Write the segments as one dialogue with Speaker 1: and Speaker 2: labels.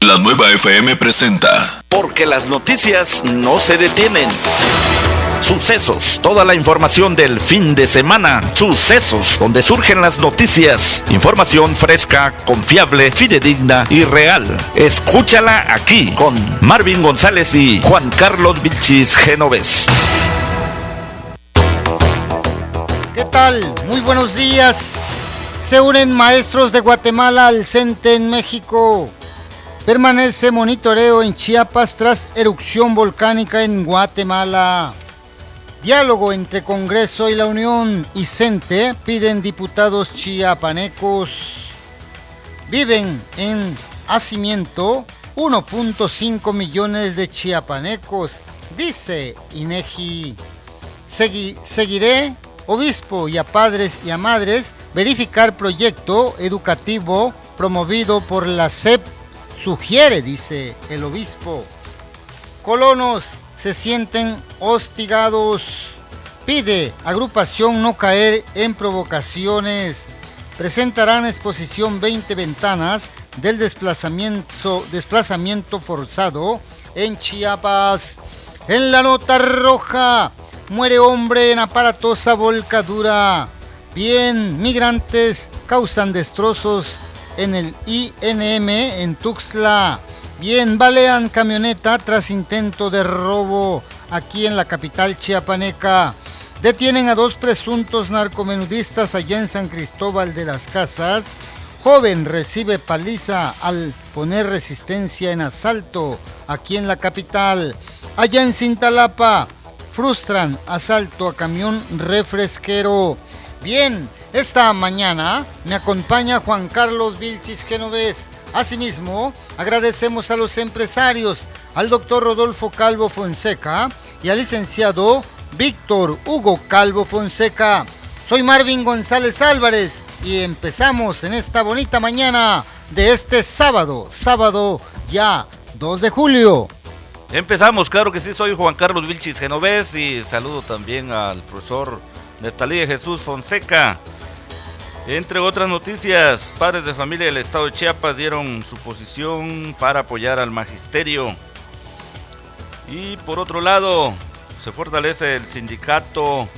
Speaker 1: La Nueva FM presenta.
Speaker 2: Porque las noticias no se detienen. Sucesos, toda la información del fin de semana. Sucesos, donde surgen las noticias. Información fresca, confiable, fidedigna y real. Escúchala aquí con Marvin González y Juan Carlos Vilchis Genovés.
Speaker 3: ¿Qué tal? Muy buenos días. Se unen maestros de Guatemala al CENTE en México. Permanece monitoreo en Chiapas tras erupción volcánica en Guatemala. Diálogo entre Congreso y la Unión y CENTE piden diputados chiapanecos. Viven en hacimiento 1.5 millones de chiapanecos, dice INEGI. Seguiré, obispo, y a padres y a madres verificar proyecto educativo promovido por la SEP. Sugiere, dice el obispo. Colonos se sienten hostigados. Pide agrupación no caer en provocaciones. Presentarán exposición 20 ventanas del desplazamiento forzado en Chiapas. En la nota roja, muere hombre en aparatosa volcadura. Bien, migrantes causan destrozos en el INM en Tuxtla. Bien, balean camioneta tras intento de robo aquí en la capital chiapaneca. Detienen a 2 presuntos narcomenudistas allá en San Cristóbal de las Casas. Joven recibe paliza al poner resistencia en asalto aquí en la capital. Allá en Cintalapa frustran asalto a camión refresquero. Bien, esta mañana me acompaña Juan Carlos Vilchis Genovés. Asimismo, agradecemos a los empresarios, al doctor Rodolfo Calvo Fonseca y al licenciado Víctor Hugo Calvo Fonseca. Soy Marvin González Álvarez y empezamos en esta bonita mañana de este sábado ya 2 de julio.
Speaker 2: Empezamos, claro que sí, soy Juan Carlos Vilchis Genovés y saludo también al profesor Neftalí de Jesús Fonseca. Entre otras noticias, padres de familia del estado de Chiapas dieron su posición para apoyar al magisterio. Y por otro lado, se fortalece el sindicato.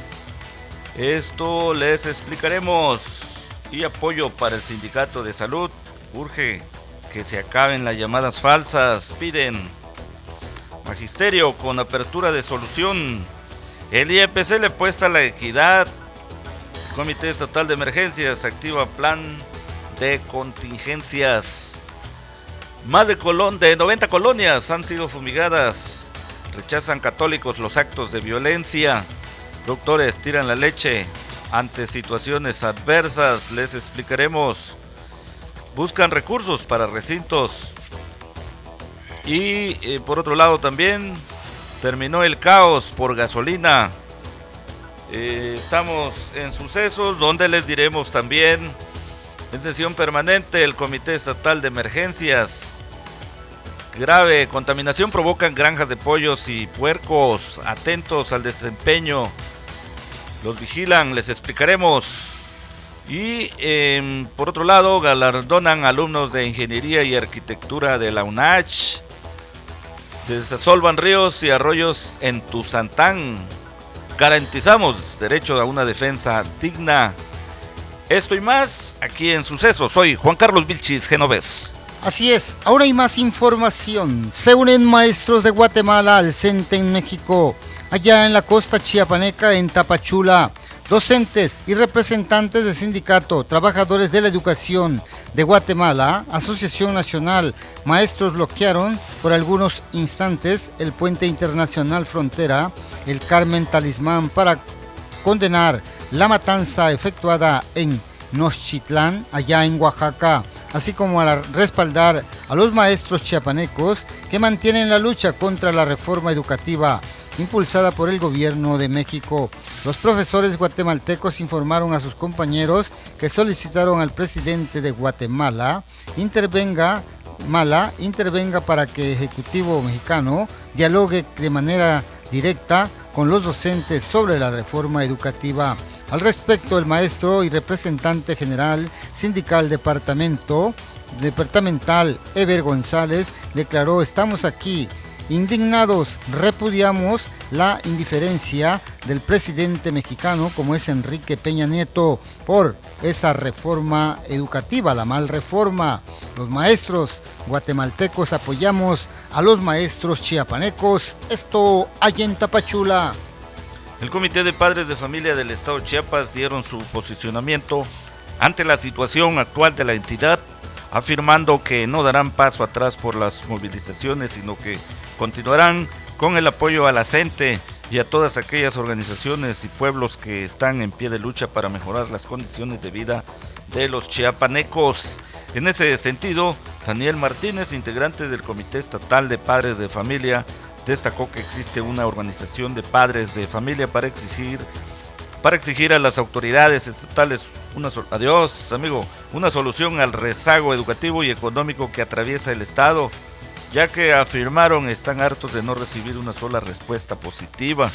Speaker 2: Esto les explicaremos. Y apoyo para el sindicato de salud. Urge que se acaben las llamadas falsas. Piden magisterio con apertura de solución. El IEPC le apuesta a la equidad. El Comité Estatal de Emergencias activa plan de contingencias. Más de 90 colonias han sido fumigadas. Rechazan católicos los actos de violencia. Doctores tiran la leche ante situaciones adversas. Les explicaremos. Buscan recursos para recintos. Y por otro lado también terminó el caos por gasolina. Estamos en sucesos donde les diremos también en sesión permanente el Comité Estatal de Emergencias. Grave contaminación provocan granjas de pollos y puercos. Atentos al desempeño. Los vigilan, les explicaremos. Y por otro lado, galardonan alumnos de Ingeniería y Arquitectura de la UNACH. Desasolvan ríos y arroyos en Tuzantán. Garantizamos derecho a una defensa digna. Esto y más aquí en Sucesos. Soy Juan Carlos Vilchis Genovés.
Speaker 3: Así es, ahora hay más información. Se unen maestros de Guatemala al CENTE en México. Allá en la costa chiapaneca, en Tapachula, docentes y representantes del sindicato Trabajadores de la Educación de Guatemala, Asociación Nacional Maestros, bloquearon por algunos instantes el puente internacional frontera, el Carmen Talismán, para condenar la matanza efectuada en Nochitlán, allá en Oaxaca, así como a respaldar a los maestros chiapanecos que mantienen la lucha contra la reforma educativa impulsada por el gobierno de México. Los profesores guatemaltecos informaron a sus compañeros que solicitaron al presidente de Guatemala intervenga para que el Ejecutivo mexicano dialogue de manera directa con los docentes sobre la reforma educativa. Al respecto, el maestro y representante general sindical departamento departamental Eber González declaró: estamos aquí indignados, repudiamos la indiferencia del presidente mexicano como es Enrique Peña Nieto por esa reforma educativa, la mal reforma. Los maestros guatemaltecos apoyamos a los maestros chiapanecos. Esto allá en Tapachula.
Speaker 2: El Comité de Padres de Familia del Estado de Chiapas dieron su posicionamiento ante la situación actual de la entidad, afirmando que no darán paso atrás por las movilizaciones, sino que continuarán con el apoyo a la CENTE y a todas aquellas organizaciones y pueblos que están en pie de lucha para mejorar las condiciones de vida de los chiapanecos. En ese sentido, Daniel Martínez, integrante del Comité Estatal de Padres de Familia, destacó que existe una organización de padres de familia para exigir a las autoridades estatales una solución al rezago educativo y económico que atraviesa el Estado, ya que afirmaron están hartos de no recibir una sola respuesta positiva.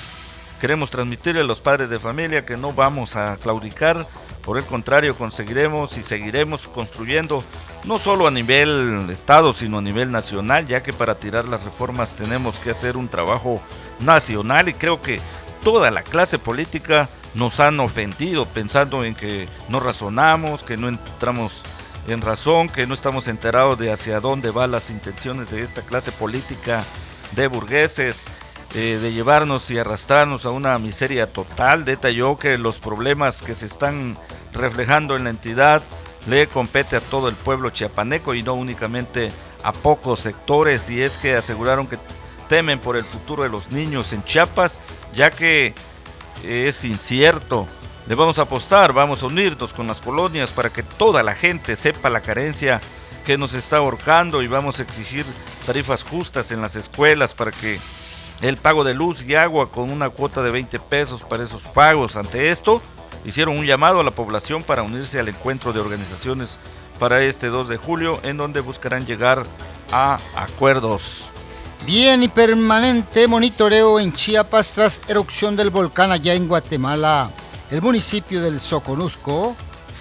Speaker 2: Queremos transmitirle a los padres de familia que no vamos a claudicar, por el contrario, conseguiremos y seguiremos construyendo, no solo a nivel Estado, sino a nivel nacional, ya que para tirar las reformas tenemos que hacer un trabajo nacional, y creo que toda la clase política nos han ofendido pensando en que no razonamos, que no entramos en razón, que no estamos enterados de hacia dónde van las intenciones de esta clase política de burgueses, de llevarnos y arrastrarnos a una miseria total. Detalló que los problemas que se están reflejando en la entidad le compete a todo el pueblo chiapaneco y no únicamente a pocos sectores, y es que aseguraron que temen por el futuro de los niños en Chiapas, ya que es incierto. Le vamos a apostar, vamos a unirnos con las colonias para que toda la gente sepa la carencia que nos está ahorcando, y vamos a exigir tarifas justas en las escuelas para que el pago de luz y agua con una cuota de 20 pesos para esos pagos. Ante esto, hicieron un llamado a la población para unirse al encuentro de organizaciones para este 2 de julio, en donde buscarán llegar a acuerdos.
Speaker 3: Bien, y permanente monitoreo en Chiapas tras erupción del volcán allá en Guatemala. El municipio del Soconusco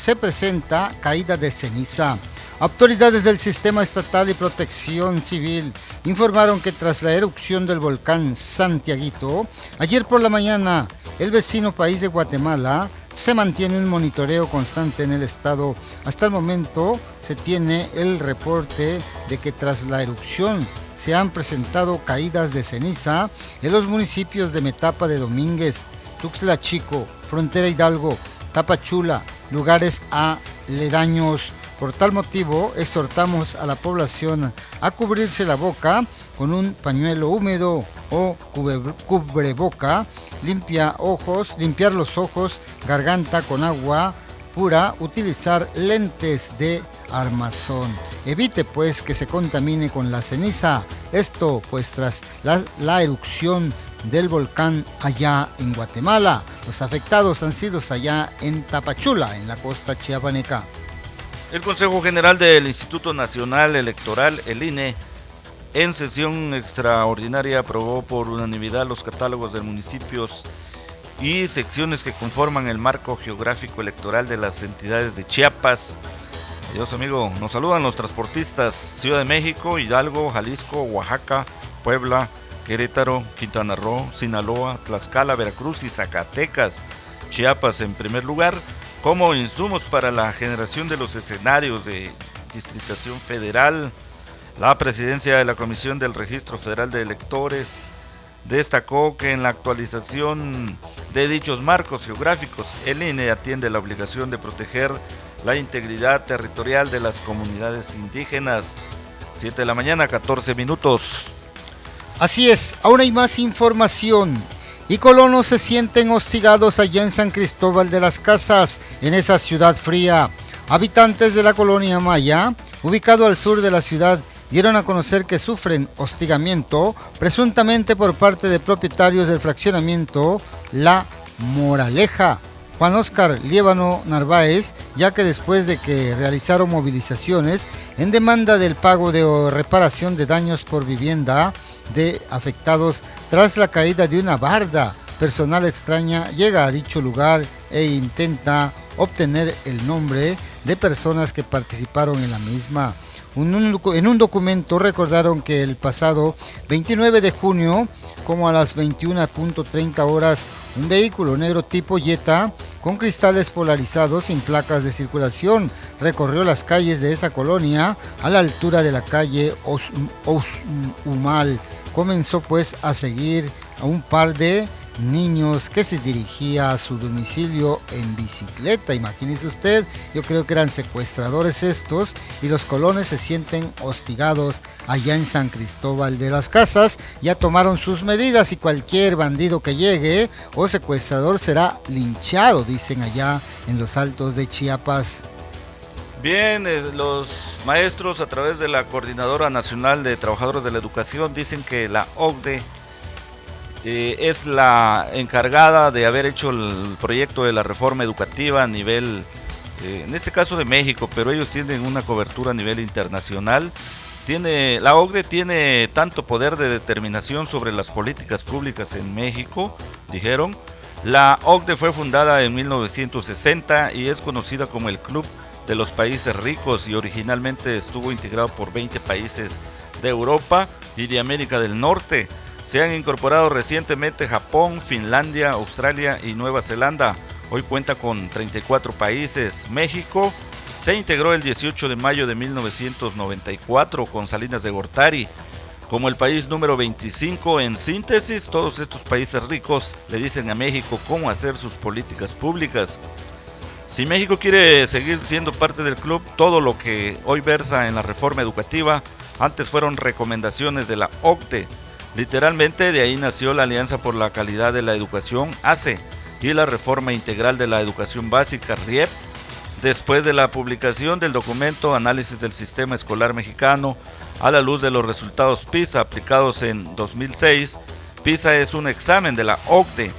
Speaker 3: se presenta caída de ceniza. Autoridades del Sistema Estatal y Protección Civil informaron que tras la erupción del volcán Santiaguito, ayer por la mañana, el vecino país de Guatemala se mantiene un monitoreo constante en el estado. Hasta el momento se tiene el reporte de que tras la erupción se han presentado caídas de ceniza en los municipios de Metapa de Domínguez, Tuxtla Chico, Frontera Hidalgo, Tapachula, lugares aledaños. Por tal motivo, exhortamos a la población a cubrirse la boca con un pañuelo húmedo o cubreboca, limpiar los ojos, garganta con agua pura, utilizar lentes de armazón. Evite pues que se contamine con la ceniza. Esto pues tras la erupción del volcán allá en Guatemala. Los afectados han sido allá en Tapachula, en la costa chiapaneca.
Speaker 2: El Consejo General del Instituto Nacional Electoral, el INE, en sesión extraordinaria aprobó por unanimidad los catálogos de municipios y secciones que conforman el marco geográfico electoral de las entidades de Chiapas. Dios amigo, nos saludan los transportistas: Ciudad de México, Hidalgo, Jalisco, Oaxaca, Puebla, Querétaro, Quintana Roo, Sinaloa, Tlaxcala, Veracruz y Zacatecas. Chiapas en primer lugar, como insumos para la generación de los escenarios de distritación federal. La presidencia de la Comisión del Registro Federal de Electores destacó que en la actualización de dichos marcos geográficos, el INE atiende la obligación de proteger la integridad territorial de las comunidades indígenas. 7 de la mañana, 14 minutos.
Speaker 3: Así es, aún hay más información. Y colonos se sienten hostigados allá en San Cristóbal de las Casas, en esa ciudad fría. Habitantes de la colonia Maya, ubicado al sur de la ciudad, dieron a conocer que sufren hostigamiento, presuntamente por parte de propietarios del fraccionamiento La Moraleja, Juan Óscar Liévano Narváez, ya que después de que realizaron movilizaciones en demanda del pago de reparación de daños por vivienda de afectados tras la caída de una barda, personal extraña llega a dicho lugar e intenta obtener el nombre de personas que participaron en la misma. En un documento recordaron que el pasado 29 de junio, como a las 21:30 horas, un vehículo negro tipo Jetta con cristales polarizados sin placas de circulación recorrió las calles de esa colonia a la altura de la calle Umal. Comenzó pues a seguir a un par de niños que se dirigía a su domicilio en bicicleta. Imagínese usted, yo creo que eran secuestradores estos, y los colones se sienten hostigados allá en San Cristóbal de las Casas. Ya tomaron sus medidas y cualquier bandido que llegue o secuestrador será linchado, dicen allá en los Altos de Chiapas.
Speaker 2: Bien, los maestros a través de la Coordinadora Nacional de Trabajadores de la Educación dicen que la OCDE es la encargada de haber hecho el proyecto de la reforma educativa a nivel, en este caso de México, pero ellos tienen una cobertura a nivel internacional. La OCDE tiene tanto poder de determinación sobre las políticas públicas en México, dijeron. La OCDE fue fundada en 1960 y es conocida como el Club de los Países Ricos, y originalmente estuvo integrado por 20 países de Europa y de América del Norte. Se han incorporado recientemente Japón, Finlandia, Australia y Nueva Zelanda. Hoy cuenta con 34 países. México se integró el 18 de mayo de 1994 con Salinas de Gortari como el país número 25. En síntesis, todos estos países ricos le dicen a México cómo hacer sus políticas públicas. Si México quiere seguir siendo parte del club, todo lo que hoy versa en la reforma educativa antes fueron recomendaciones de la OCDE. Literalmente de ahí nació la Alianza por la Calidad de la Educación, ACE, y la Reforma Integral de la Educación Básica, RIEP. Después de la publicación del documento Análisis del Sistema Escolar Mexicano a la luz de los resultados PISA aplicados en 2006, PISA es un examen de la OCDE.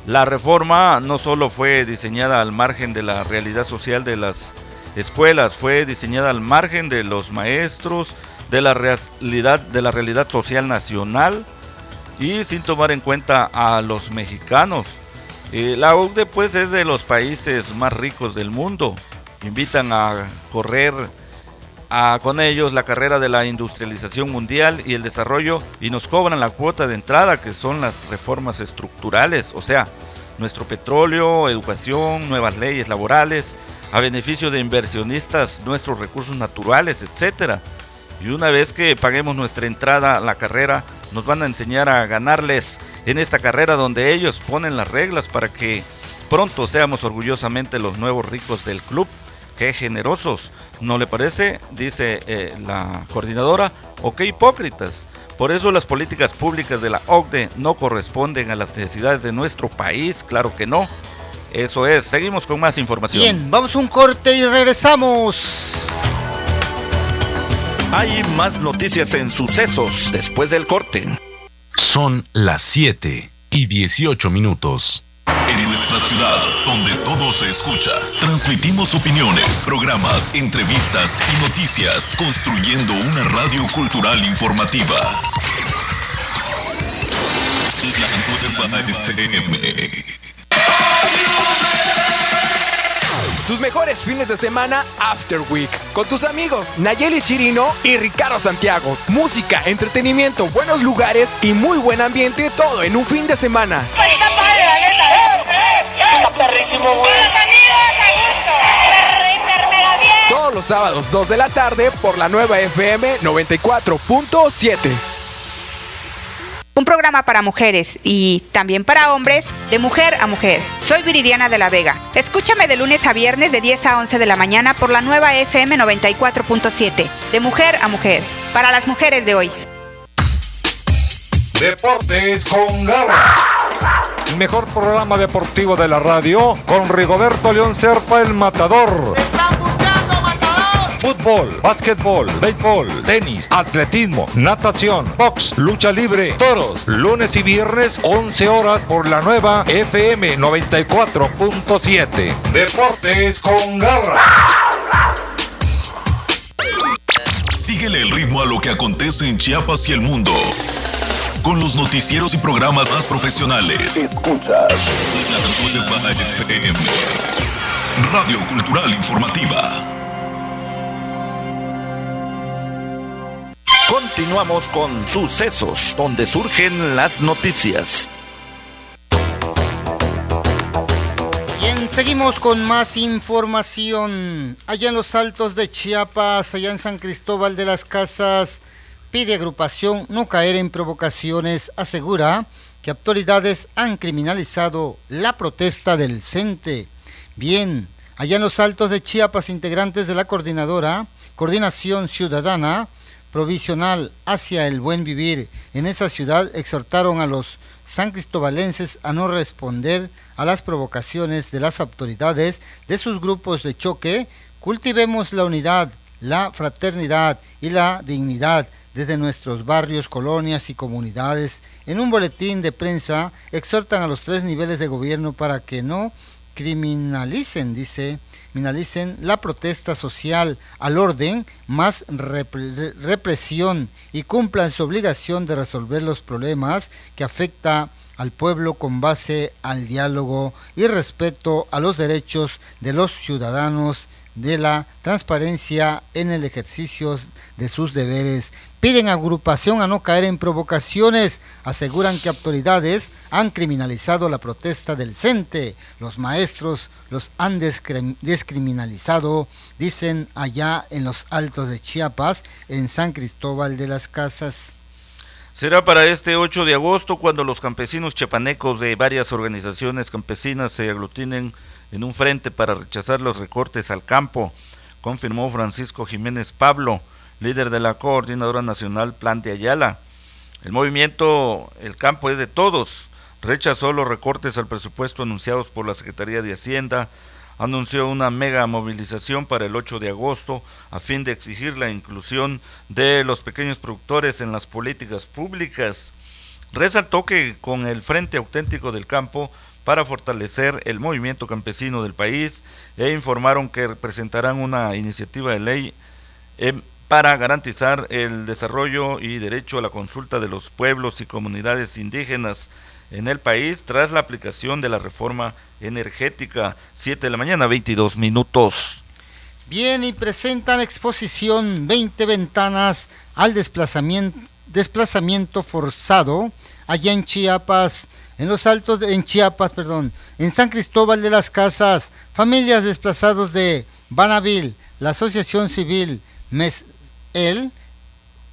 Speaker 2: La reforma no solo fue diseñada al margen de la realidad social de las escuelas, fue diseñada al margen de los maestros, de la realidad social nacional y sin tomar en cuenta a los mexicanos. La OCDE pues es de los países más ricos del mundo. Invitan a correr con ellos la carrera de la industrialización mundial y el desarrollo, y nos cobran la cuota de entrada, que son las reformas estructurales, o sea, nuestro petróleo, educación, nuevas leyes laborales, a beneficio de inversionistas, nuestros recursos naturales, etcétera. Y una vez que paguemos nuestra entrada a la carrera, nos van a enseñar a ganarles en esta carrera donde ellos ponen las reglas para que pronto seamos orgullosamente los nuevos ricos del club. ¡Qué generosos! ¿No le parece? Dice la coordinadora. ¡O qué hipócritas! Por eso las políticas públicas de la OCDE no corresponden a las necesidades de nuestro país. ¡Claro que no! Eso es. Seguimos con más información.
Speaker 3: Bien, vamos a un corte y regresamos.
Speaker 1: Hay más noticias en Sucesos después del corte. Son las 7:18. En nuestra ciudad, donde todo se escucha, transmitimos opiniones, programas, entrevistas y noticias, construyendo una radio cultural informativa. La Nueva FM.
Speaker 4: Tus mejores fines de semana After Week con tus amigos Nayeli Chirino y Ricardo Santiago. Música, entretenimiento, buenos lugares y muy buen ambiente, todo en un fin de semana.
Speaker 5: Está padre, la neta. Está perrísimo, güey. Los amigos, a gusto. Perrísimo, mega bien.
Speaker 4: Todos los sábados 2 de la tarde por la Nueva FM 94.7.
Speaker 6: Un programa para mujeres y también para hombres, de mujer a mujer. Soy Viridiana de la Vega. Escúchame de lunes a viernes de 10 a 11 de la mañana por la Nueva FM 94.7. De mujer a mujer. Para las mujeres de hoy.
Speaker 7: Deportes con garra. El mejor programa deportivo de la radio con Rigoberto León Serpa, el matador. Fútbol, básquetbol, béisbol, tenis, atletismo, natación, box, lucha libre, toros, lunes y viernes 11 horas por la Nueva FM 94.7. Deportes con garra.
Speaker 1: Síguele el ritmo a lo que acontece en Chiapas y el mundo, con los noticieros y programas más profesionales. Escuchas la Nueva FM, Radio Cultural Informativa.
Speaker 2: Continuamos con Sucesos, donde surgen las noticias.
Speaker 3: Bien, seguimos con más información. Allá en los Altos de Chiapas, allá en San Cristóbal de las Casas, pide agrupación no caer en provocaciones. Asegura que autoridades han criminalizado la protesta del CENTE. Bien, allá en los Altos de Chiapas, integrantes de la Coordinación Ciudadana Provisional hacia el Buen Vivir en esa ciudad exhortaron a los san cristobalenses a no responder a las provocaciones de las autoridades de sus grupos de choque. Cultivemos la unidad, la fraternidad y la dignidad desde nuestros barrios, colonias y comunidades. En un boletín de prensa exhortan a los 3 niveles de gobierno para que no criminalicen la protesta social al orden, más represión, y cumplan su obligación de resolver los problemas que afecta al pueblo con base al diálogo y respeto a los derechos de los ciudadanos, de la transparencia en el ejercicio de sus deberes. Piden agrupación a no caer en provocaciones. Aseguran que autoridades han criminalizado la protesta del CENTE. Los maestros los han descriminalizado, dicen allá en los Altos de Chiapas, en San Cristóbal de las Casas.
Speaker 2: Será para este 8 de agosto cuando los campesinos chiapanecos de varias organizaciones campesinas se aglutinen en un frente para rechazar los recortes al campo, confirmó Francisco Jiménez Pablo, líder de la Coordinadora Nacional Plan de Ayala. El movimiento El Campo es de Todos rechazó los recortes al presupuesto anunciados por la Secretaría de Hacienda, anunció una mega movilización para el 8 de agosto a fin de exigir la inclusión de los pequeños productores en las políticas públicas. Resaltó que con el Frente Auténtico del Campo para fortalecer el movimiento campesino del país e informaron que presentarán una iniciativa de ley para garantizar el desarrollo y derecho a la consulta de los pueblos y comunidades indígenas en el país tras la aplicación de la reforma energética. 7 de la mañana, 22 minutos.
Speaker 3: Bien, y presentan exposición 20 ventanas al desplazamiento forzado allá en Chiapas, en San Cristóbal de las Casas. Familias desplazados de Banavil, la Asociación Civil Mesel,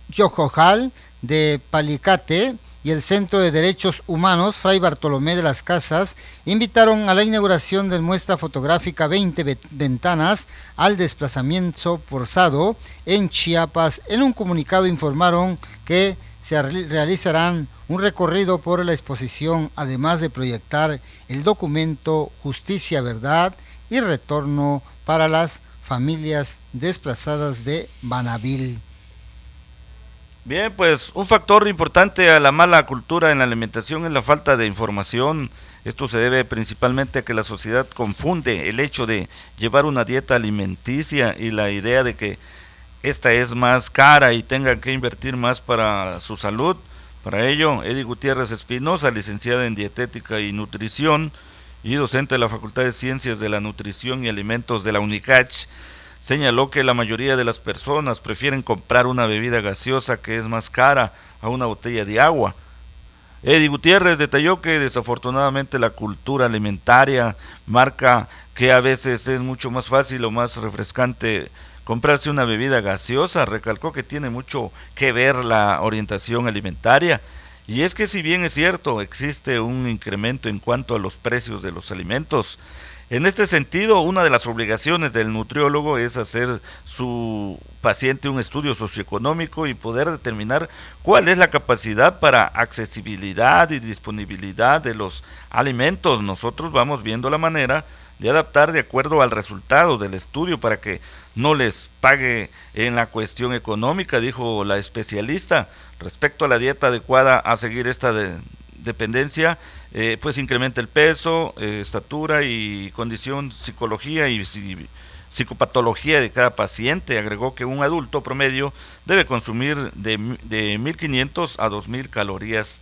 Speaker 3: Yojojal de Palicate y el Centro de Derechos Humanos Fray Bartolomé de las Casas invitaron a la inauguración de muestra fotográfica 20 ventanas al desplazamiento forzado en Chiapas. En un comunicado informaron que se realizarán un recorrido por la exposición, además de proyectar el documento Justicia, Verdad y Retorno para las familias desplazadas de Banavil.
Speaker 2: Bien, pues un factor importante a la mala cultura en la alimentación es la falta de información. Esto se debe principalmente a que la sociedad confunde el hecho de llevar una dieta alimenticia y la idea de que esta es más cara y tengan que invertir más para su salud. Para ello, Edi Gutiérrez Espinosa, licenciada en Dietética y Nutrición y docente de la Facultad de Ciencias de la Nutrición y Alimentos de la UNICACH, señaló que la mayoría de las personas prefieren comprar una bebida gaseosa que es más cara a una botella de agua. Edi Gutiérrez detalló que desafortunadamente la cultura alimentaria marca que a veces es mucho más fácil o más refrescante comprarse una bebida gaseosa. Recalcó que tiene mucho que ver la orientación alimentaria. Y es que si bien es cierto, existe un incremento en cuanto a los precios de los alimentos. En este sentido, una de las obligaciones del nutriólogo es hacer su paciente un estudio socioeconómico y poder determinar cuál es la capacidad para accesibilidad y disponibilidad de los alimentos. Nosotros vamos viendo la manera de adaptar de acuerdo al resultado del estudio para que no les pague en la cuestión económica, dijo la especialista. Respecto a la dieta adecuada a seguir esta dependencia, pues incrementa el peso, estatura y condición, psicología y psicopatología de cada paciente. Agregó que un adulto promedio debe consumir de 1.500 a 2.000 calorías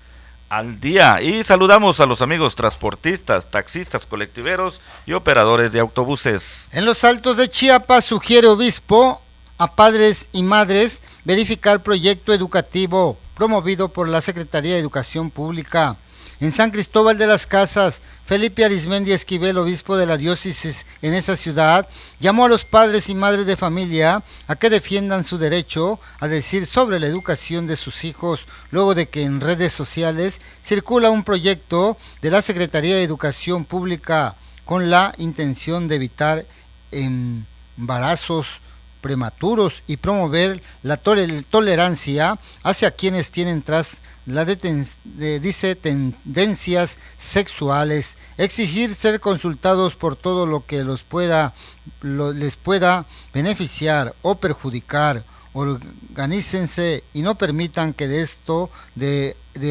Speaker 2: al día. Y saludamos a los amigos transportistas, taxistas, colectiveros y operadores de autobuses.
Speaker 3: En los Altos de Chiapas sugiere obispo a padres y madres verificar proyecto educativo promovido por la Secretaría de Educación Pública. En San Cristóbal de las Casas, Felipe Arismendi Esquivel, obispo de la diócesis en esa ciudad, llamó a los padres y madres de familia a que defiendan su derecho a decir sobre la educación de sus hijos, luego de que en redes sociales circula un proyecto de la Secretaría de Educación Pública con la intención de evitar embarazos prematuros y promover la tolerancia hacia quienes tienen tendencias sexuales, exigir ser consultados por todo lo que les pueda beneficiar o perjudicar. Organícense y no permitan que de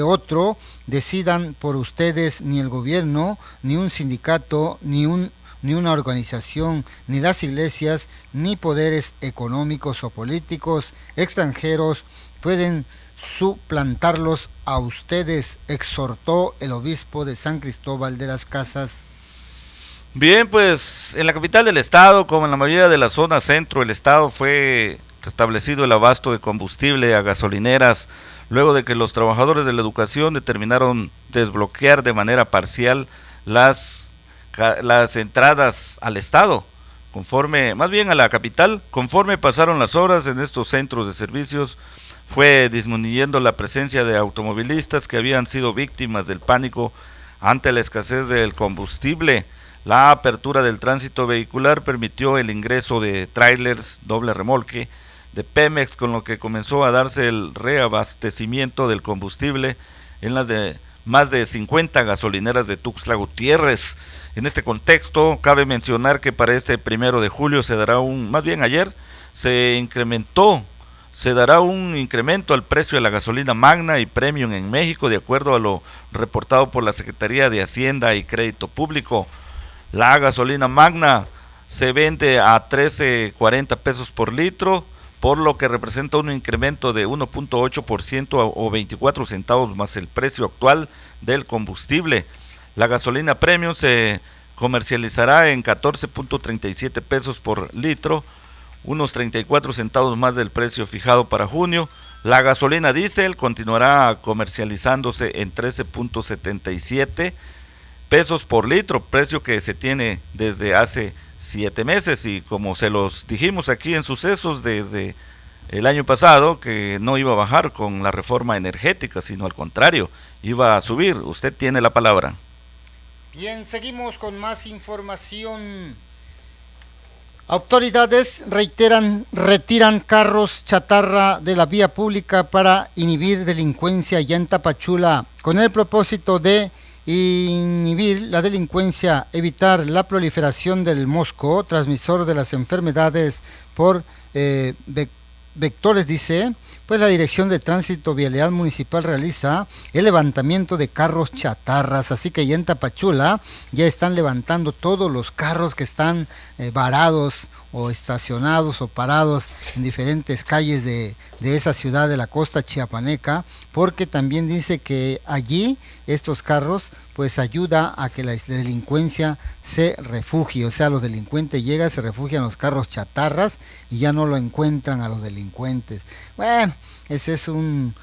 Speaker 3: otro decidan por ustedes ni el gobierno, ni un sindicato, ni una organización, ni las iglesias, ni poderes económicos o políticos extranjeros pueden suplantarlos a ustedes, exhortó el obispo de San Cristóbal de las Casas.
Speaker 2: Bien, pues en la capital del estado, como en la mayoría de la zona centro del estado, fue restablecido el abasto de combustible a gasolineras, luego de que los trabajadores de la educación determinaron desbloquear de manera parcial las entradas al estado, más bien a la capital. Conforme pasaron las horas en estos centros de servicios, fue disminuyendo la presencia de automovilistas que habían sido víctimas del pánico ante la escasez del combustible. La apertura del tránsito vehicular permitió el ingreso de tráilers doble remolque de Pemex, con lo que comenzó a darse el reabastecimiento del combustible en las de más de 50 gasolineras de Tuxtla Gutiérrez. En este contexto, cabe mencionar que para este 1 de julio se dará ayer se dará un incremento al precio de la gasolina Magna y Premium en México, de acuerdo a lo reportado por la Secretaría de Hacienda y Crédito Público. La gasolina Magna se vende a 13.40 pesos por litro, por lo que representa un incremento de 1.8% o 24 centavos más el precio actual del combustible. La gasolina Premium se comercializará en 14.37 pesos por litro, unos 34 centavos más del precio fijado para junio. La gasolina diésel continuará comercializándose en 13.77 pesos por litro, precio que se tiene desde hace 7 meses, y como se los dijimos aquí en Sucesos desde el año pasado, que no iba a bajar con la reforma energética, sino al contrario, iba a subir. Usted tiene la palabra.
Speaker 3: Bien, seguimos con más información. Autoridades retiran carros chatarra de la vía pública para inhibir delincuencia allá en Tapachula, con el propósito de inhibir la delincuencia, evitar la proliferación del mosco, transmisor de las enfermedades por vectores, dice. Pues la Dirección de Tránsito Vialidad Municipal realiza el levantamiento de carros chatarras, así que ya en Tapachula ya están levantando todos los carros que están varados o estacionados o parados en diferentes calles de esa ciudad de la costa chiapaneca, porque también dice que allí estos carros pues ayuda a que la delincuencia se refugie, o sea, los delincuentes llegan, se refugian en los carros chatarras y ya no lo encuentran a los delincuentes. Bueno, ese es un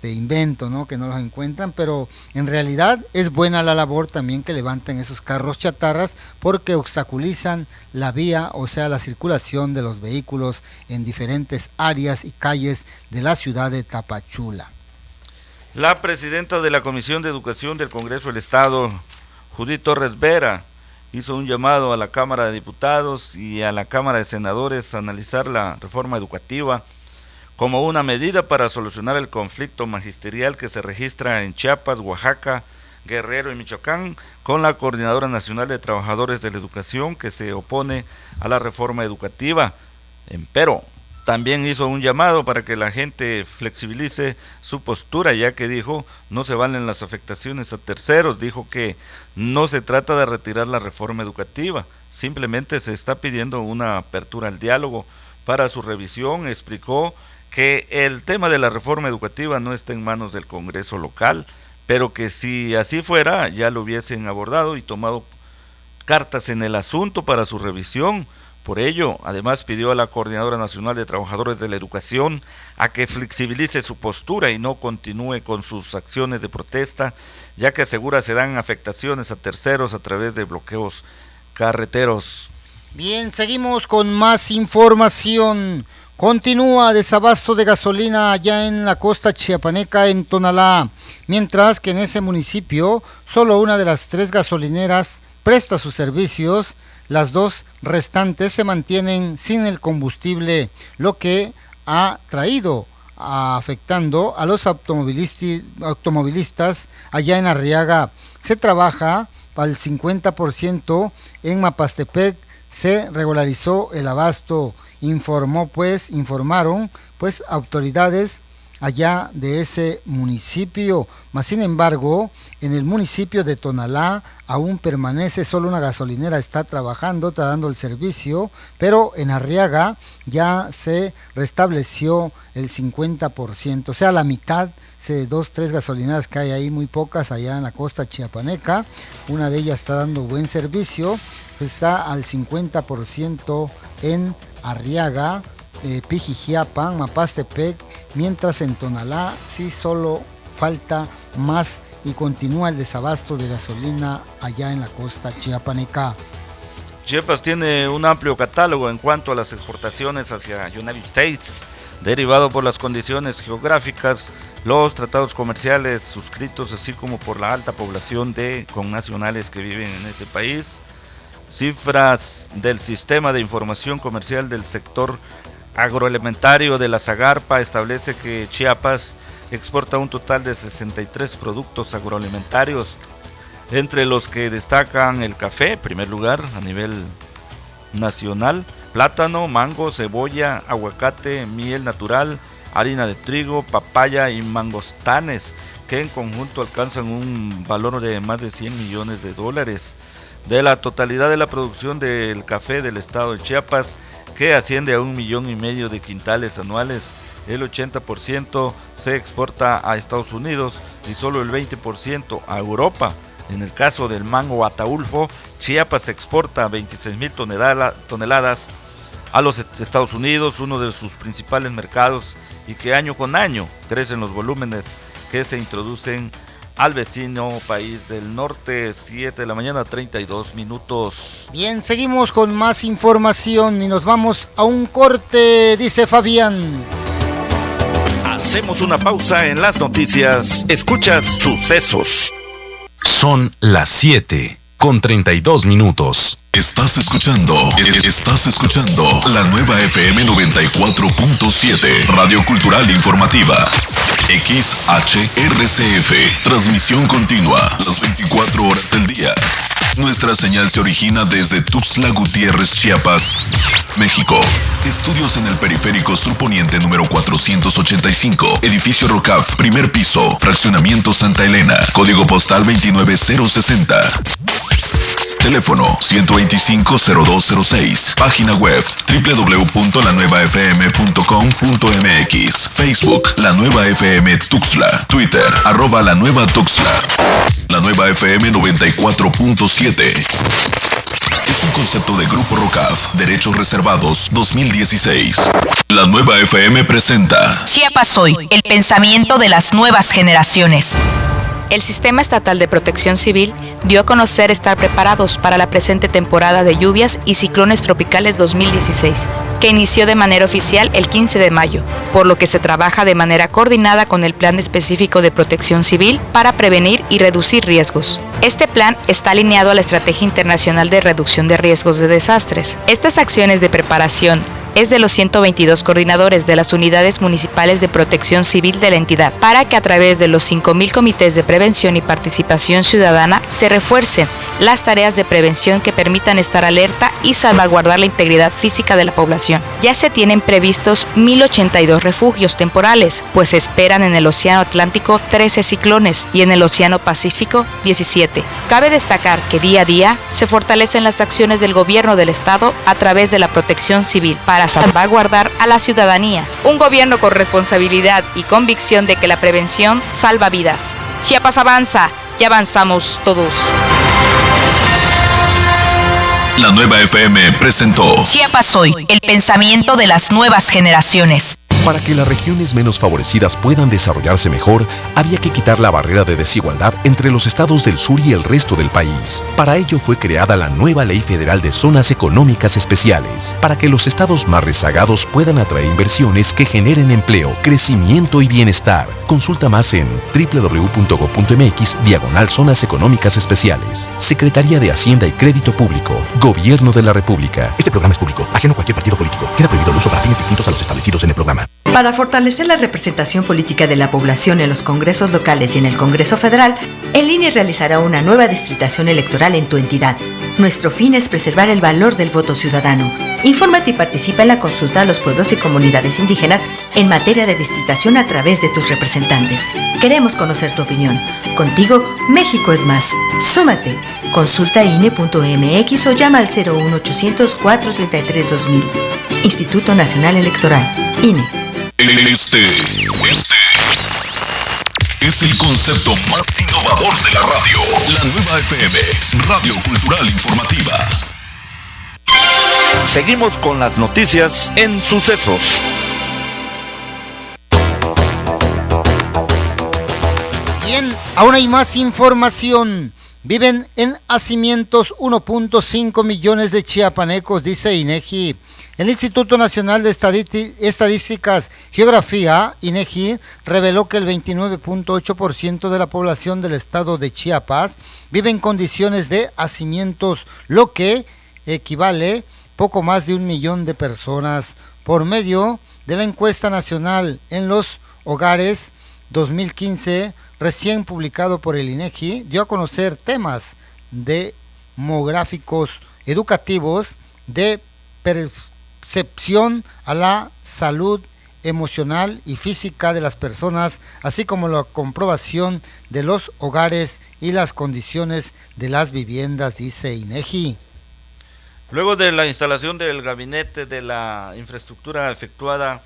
Speaker 3: invento, ¿no? Que no los encuentran, pero en realidad es buena la labor también que levanten esos carros chatarras, porque obstaculizan la vía, o sea, la circulación de los vehículos en diferentes áreas y calles de la ciudad de Tapachula.
Speaker 2: La presidenta de la Comisión de Educación del Congreso del Estado, Judith Torres Vera, hizo un llamado a la Cámara de Diputados y a la Cámara de Senadores a analizar la reforma educativa como una medida para solucionar el conflicto magisterial que se registra en Chiapas, Oaxaca, Guerrero y Michoacán, con la Coordinadora Nacional de Trabajadores de la Educación, que se opone a la reforma educativa. Empero, también hizo un llamado para que la gente flexibilice su postura, ya que dijo no se valen las afectaciones a terceros. Dijo que no se trata de retirar la reforma educativa, simplemente se está pidiendo una apertura al diálogo para su revisión. Explicó que el tema de la reforma educativa no está en manos del Congreso local, pero que si así fuera ya lo hubiesen abordado y tomado cartas en el asunto para su revisión, Por ello, además pidió a la Coordinadora Nacional de Trabajadores de la Educación a que flexibilice su postura y no continúe con sus acciones de protesta, ya que asegura se dan afectaciones a terceros a través de bloqueos carreteros.
Speaker 3: Bien, seguimos con más información. Continúa desabasto de gasolina allá en la costa chiapaneca en Tonalá, mientras que en ese municipio solo una de las 3 gasolineras presta sus servicios. Las 2 restantes se mantienen sin el combustible, lo que ha traído afectando a los automovilistas allá en Arriaga. Se trabaja al 50%, en Mapastepec se regularizó el abasto, informaron autoridades allá de ese municipio. Mas sin embargo, en el municipio de Tonalá aún permanece solo una gasolinera, está trabajando, está dando el servicio, pero en Arriaga ya se restableció el 50%, o sea, la mitad de 2-3 gasolineras que hay ahí, muy pocas allá en la costa chiapaneca. Una de ellas está dando buen servicio, está al 50% en Arriaga, Pijijiapan, Mapastepec, mientras en Tonalá sí solo falta más y continúa el desabasto de gasolina allá en la costa chiapaneca.
Speaker 2: Chiapas tiene un amplio catálogo en cuanto a las exportaciones hacia United States, derivado por las condiciones geográficas, los tratados comerciales suscritos, así como por la alta población de connacionales que viven en ese país. Cifras del Sistema de Información Comercial del Sector Agroalimentario de la Zagarpa establece que Chiapas exporta un total de 63 productos agroalimentarios, entre los que destacan el café, en primer lugar a nivel nacional, plátano, mango, cebolla, aguacate, miel natural, harina de trigo, papaya y mangostanes, que en conjunto alcanzan un valor de más de 100 millones de dólares. De la totalidad de la producción del café del estado de Chiapas, que asciende a 1,5 millones de quintales anuales, el 80% se exporta a Estados Unidos y solo el 20% a Europa. En el caso del mango Ataulfo, Chiapas exporta 26,000 toneladas a los Estados Unidos, uno de sus principales mercados, y que año con año crecen los volúmenes que se introducen al vecino país del norte. 7 de la mañana, 32 minutos.
Speaker 3: Bien, seguimos con más información y nos vamos a un corte, dice Fabián.
Speaker 2: Hacemos una pausa en las noticias. Escuchas Sucesos.
Speaker 1: Son las 7:32 minutos. Estás escuchando la nueva FM 94.7, Radio Cultural Informativa. XHRCF, transmisión continua, las 24 horas del día. Nuestra señal se origina desde Tuxtla Gutiérrez, Chiapas, México. Estudios en el Periférico Surponiente número 485, Edificio Rocaf, primer piso, Fraccionamiento Santa Elena, Código Postal 29060. Teléfono 125-0206. Página web www.lanuevafm.com.mx. Facebook La Nueva FM Tuxtla. Twitter @La Nueva Tuxtla. La Nueva FM 94.7. Es un concepto de Grupo Rocaf, Derechos Reservados 2016. La Nueva FM presenta
Speaker 8: Chiapas Hoy, el pensamiento de las nuevas generaciones. El Sistema Estatal de Protección Civil dio a conocer estar preparados para la presente temporada de lluvias y ciclones tropicales 2016, que inició de manera oficial el 15 de mayo, por lo que se trabaja de manera coordinada con el Plan Específico de Protección Civil para prevenir y reducir riesgos. Este plan está alineado a la Estrategia Internacional de Reducción de Riesgos de Desastres. Estas acciones de preparación es de los 122 coordinadores de las unidades municipales de protección civil de la entidad, para que a través de los 5,000 comités de prevención y participación ciudadana se refuercen las tareas de prevención que permitan estar alerta y salvaguardar la integridad física de la población. Ya se tienen previstos 1,082 refugios temporales, pues se esperan en el Océano Atlántico 13 ciclones y en el Océano Pacífico 17. Cabe destacar que día a día se fortalecen las acciones del gobierno del estado a través de la protección civil para salvaguardar a la ciudadanía. Un gobierno con responsabilidad y convicción de que la prevención salva vidas. Chiapas avanza y avanzamos todos.
Speaker 1: La Nueva FM presentó
Speaker 8: Chiapas Hoy, el pensamiento de las nuevas generaciones.
Speaker 9: Para que las regiones menos favorecidas puedan desarrollarse mejor, había que quitar la barrera de desigualdad entre los estados del sur y el resto del país. Para ello fue creada la nueva Ley Federal de Zonas Económicas Especiales, para que los estados más rezagados puedan atraer inversiones que generen empleo, crecimiento y bienestar. Consulta más en www.go.mx/Zonas Económicas Especiales. Secretaría de Hacienda y Crédito Público, Gobierno de la República. Este programa es público, ajeno a cualquier partido político. Queda prohibido el uso para fines distintos a los establecidos en el programa.
Speaker 10: Para fortalecer la representación política de la población en los congresos locales y en el Congreso Federal, el INE realizará una nueva distritación electoral en tu entidad. Nuestro fin es preservar el valor del voto ciudadano. Infórmate y participa en la consulta a los pueblos y comunidades indígenas en materia de distritación a través de tus representantes. Queremos conocer tu opinión. Contigo, México es más. Súmate. Consulta INE.mx o llama al 01800 433 2000. Instituto Nacional Electoral, INE.
Speaker 1: Este es el concepto más innovador de la radio. La Nueva FM, Radio Cultural Informativa.
Speaker 2: Seguimos con las noticias en Sucesos.
Speaker 3: Bien, aún hay más información. Viven en hacimientos 1.5 millones de chiapanecos, dice INEGI. El Instituto Nacional de Estadísticas Geografía, INEGI, reveló que el 29.8% de la población del estado de Chiapas vive en condiciones de hacimientos, lo que equivale poco más de 1 millón de personas. Por medio de la encuesta nacional en los hogares 2015, recién publicado por el INEGI, dio a conocer temas demográficos, educativos, de percepción a la salud emocional y física de las personas, así como la comprobación de los hogares y las condiciones de las viviendas, dice INEGI.
Speaker 2: Luego de la instalación del gabinete de la infraestructura efectuada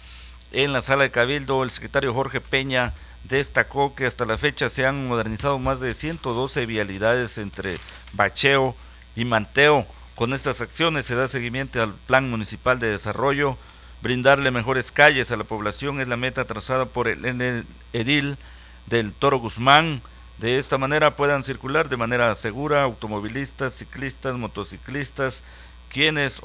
Speaker 2: en la sala de Cabildo, el secretario Jorge Peña destacó que hasta la fecha se han modernizado más de 112 vialidades entre Bacheo y Manteo. Con estas acciones se da seguimiento al Plan Municipal de Desarrollo. Brindarle mejores calles a la población es la meta trazada por el edil del Toro Guzmán. De esta manera puedan circular de manera segura automovilistas, ciclistas, motociclistas, quienes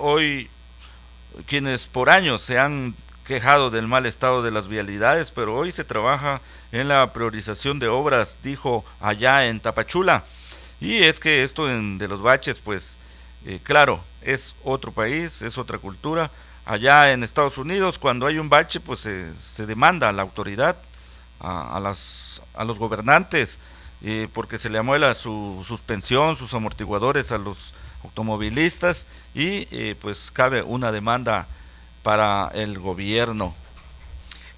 Speaker 2: por años se han quejado del mal estado de las vialidades, pero hoy se trabaja en la priorización de obras, dijo allá en Tapachula. Y es que esto de los baches, pues claro, es otro país, es otra cultura. Allá en Estados Unidos, cuando hay un bache, pues se demanda a la autoridad, a los gobernantes, porque se le amuela su suspensión, sus amortiguadores a los automovilistas y pues cabe una demanda para el gobierno.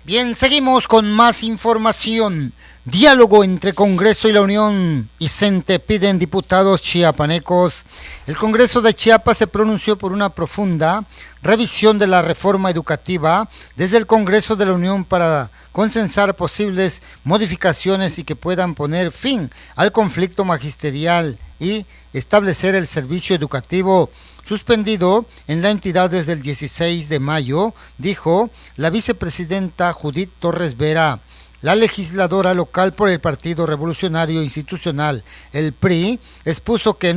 Speaker 3: Bien, seguimos con más información. Diálogo entre Congreso y la Unión y CENTE piden diputados chiapanecos. El Congreso de Chiapas se pronunció por una profunda revisión de la reforma educativa desde el Congreso de la Unión para consensar posibles modificaciones y que puedan poner fin al conflicto magisterial y establecer el servicio educativo suspendido en la entidad desde el 16 de mayo, dijo la vicepresidenta Judith Torres Vera. La legisladora local por el Partido Revolucionario Institucional, el PRI, expuso que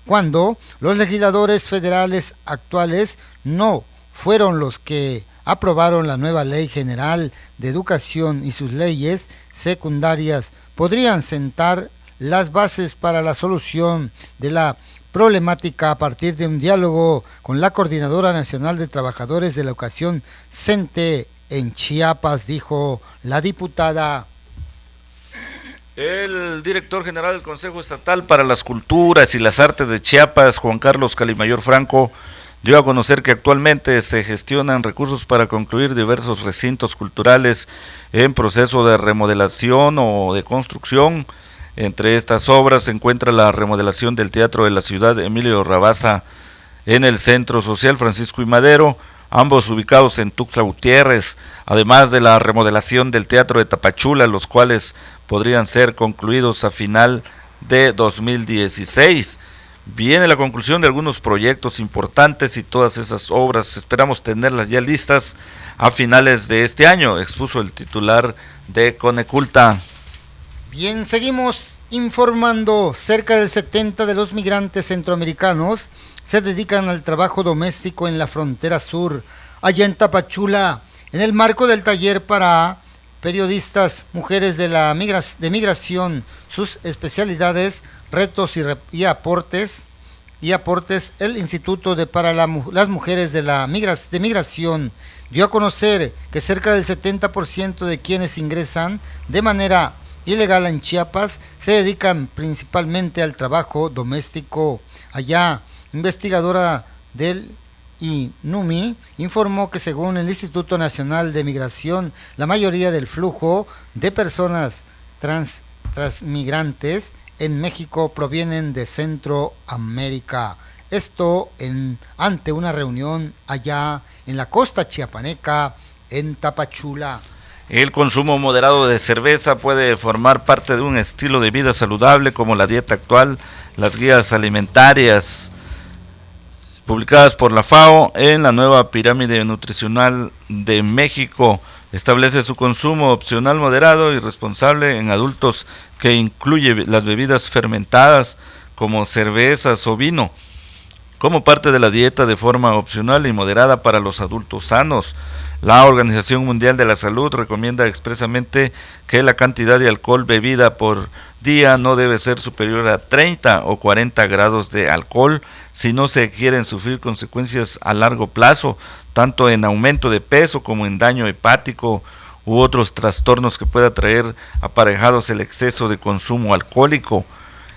Speaker 3: cuando los legisladores federales actuales no fueron los que aprobaron la nueva Ley General de Educación y sus leyes secundarias, podrían sentar las bases para la solución de la problemática a partir de un diálogo con la Coordinadora Nacional de Trabajadores de la Educación, CENTE, en Chiapas, dijo la diputada.
Speaker 2: El director general del Consejo Estatal para las Culturas y las Artes de Chiapas, Juan Carlos Calimayor Franco, dio a conocer que actualmente se gestionan recursos para concluir diversos recintos culturales en proceso de remodelación o de construcción. Entre estas obras se encuentra la remodelación del Teatro de la Ciudad Emilio Rabasa en el Centro Social Francisco I. Madero, ambos ubicados en Tuxtla Gutiérrez, además de la remodelación del Teatro de Tapachula, los cuales podrían ser concluidos a final de 2016. Viene la conclusión de algunos proyectos importantes y todas esas obras esperamos tenerlas ya listas a finales de este año, expuso el titular de Coneculta.
Speaker 3: Bien, seguimos informando. Cerca del 70% de los migrantes centroamericanos se dedican al trabajo doméstico en la frontera sur, allá en Tapachula, en el marco del taller para periodistas, mujeres de migración, sus especialidades, retos y aportes, el Instituto para las Mujeres de Migración dio a conocer que cerca del 70% de quienes ingresan de manera ilegal en Chiapas se dedican principalmente al trabajo doméstico. Allá, investigadora del INUMI informó que según el Instituto Nacional de Migración, la mayoría del flujo de personas transmigrantes en México provienen de Centroamérica. Esto ante una reunión allá en la costa chiapaneca, en Tapachula.
Speaker 2: El consumo moderado de cerveza puede formar parte de un estilo de vida saludable como la dieta actual. Las guías alimentarias publicadas por la FAO en la nueva pirámide nutricional de México establece su consumo opcional moderado y responsable en adultos, que incluye las bebidas fermentadas como cervezas o vino, como parte de la dieta de forma opcional y moderada para los adultos sanos. La Organización Mundial de la Salud recomienda expresamente que la cantidad de alcohol bebida por día no debe ser superior a 30 o 40 grados de alcohol si no se quieren sufrir consecuencias a largo plazo, tanto en aumento de peso como en daño hepático u otros trastornos que pueda traer aparejados el exceso de consumo alcohólico.